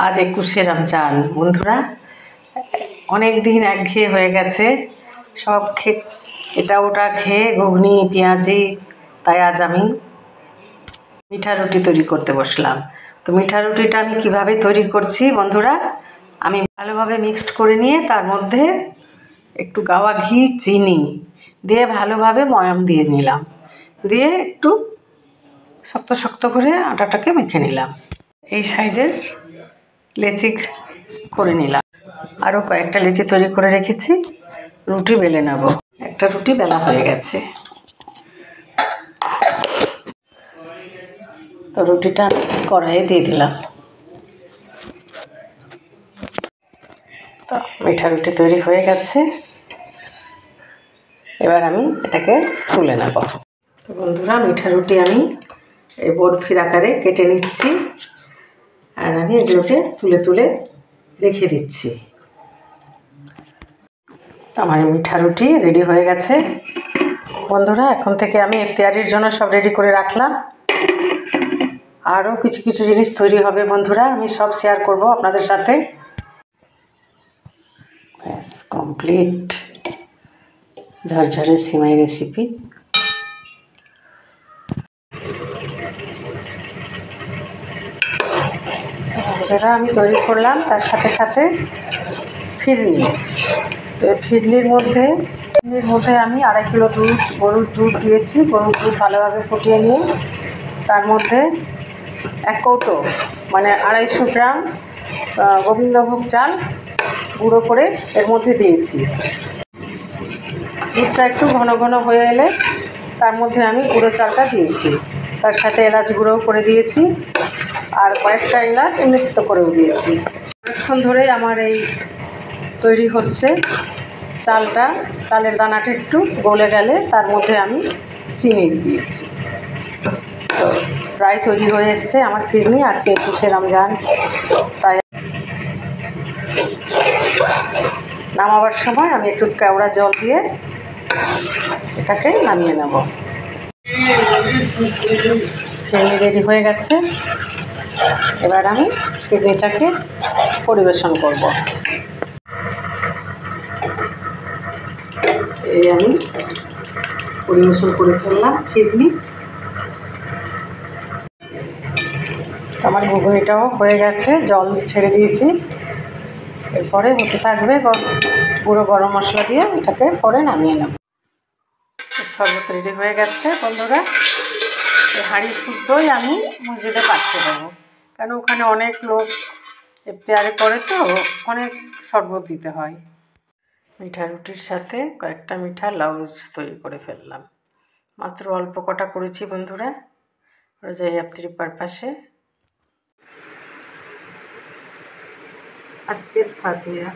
আজ 21শে রমজান বন্ধুরা। অনেক দিন একঘেয়ে হয়ে গেছে, সব এটা ওটা খেয়ে ঘুগনি পেঁয়াজি। তাই আজ আমি মিঠা রুটি তৈরি করতে বসলাম। তো মিঠা রুটিটা আমি কিভাবে তৈরি করছি বন্ধুরা, আমি ভালোভাবে মিক্সড করে নিয়ে তার মধ্যে একটু গাওয়া ঘি, চিনি দিয়ে ভালোভাবে ময়াম দিয়ে নিলাম, দিয়ে একটু শক্ত শক্ত করে আটাটাকে মেখে নিলাম। এই সাইজের লেচি করে নিলাম। আরও কয়েকটা লেচি তৈরি করে রেখেছি, রুটি বেলে নেব। একটা রুটি বেলা হয়ে গেছে, তো রুটিটা কড়াইয়ে দিয়ে দিলাম। তো মিঠা রুটি তৈরি হয়ে গেছে, এবার আমি এটাকে তুলে নেব। তো বন্ধুরা, মিঠা রুটি আমি এই বরফির আকারে কেটে নিচ্ছি, আর আমি এগুলোকে তুলে তুলে রেখে দিচ্ছি। আমার মিঠা রুটি রেডি হয়ে গেছে বন্ধুরা। এখন থেকে আমি ইফতারির জন্য সব রেডি করে রাখলাম। আরও কিছু কিছু জিনিস তৈরি হবে বন্ধুরা, আমি সব শেয়ার করব আপনাদের সাথে। ব্যাস কমপ্লিট ঝরঝরে সিমাই রেসিপি। যেটা আমি তৈরি করলাম তার সাথে সাথে ফিরনি। তো ফিরনির মধ্যে আমি 2.5 কিলো দুধ, গরুর দুধ দিয়েছি। গরুর দুধ ভালোভাবে ফুটিয়ে নিয়ে তার মধ্যে 1 কৌটো মানে 250 গ্রাম গোবিন্দভোগ চাল গুঁড়ো করে এর মধ্যে দিয়েছি। দুধটা একটু ঘন ঘন হয়ে এলে তার মধ্যে আমি গুঁড়ো চালটা দিয়েছি, তার সাথে এলাচ গুঁড়োও করে দিয়েছি, আর কয়েকটা এলাচ এমনি থেতো করেও দিয়েছি। অনেকক্ষণ ধরেই আমার এই তৈরি হচ্ছে। চালের দানাটা একটু গলে গেলে তার মধ্যে আমি চিনি দিয়েছি। তো প্রায় তৈরি হয়ে এসছে আমার ফিরনি। আজকে 21শে রমজান, তাই নামাবার সময় আমি একটু কেওড়া জল দিয়ে এটাকে নামিয়ে নেব। ফিরনি রেডি হয়ে গেছে, এবার আমি ফিরনিটাকে পরিবেশন করব। এই আমি পরিবেশন করে ফেললাম ফিরনি। আমার ঘুগনিটাও হয়ে গেছে, জল ছেড়ে দিয়েছি। এরপরে হতে থাকবে, গুঁড়ো গরম মশলা দিয়ে এটাকে পরে নামিয়ে নেব। শরবত রেডি হয়ে গেছে বন্ধুরা। এই হাঁড়ি শুদ্ধই আমি মসজিদে পাঠিয়ে দেবো, কেন ওখানে অনেক লোক ইফতারি করে, তো অনেক শরবত দিতে হয়। মিঠা রুটির সাথে কয়েকটা মিঠা লাউজ তৈরি করে ফেললাম। মাত্র অল্প কটা করেছি বন্ধুরা, রোজা ইফতারি পারপাসে। আজকের ফাতিহা।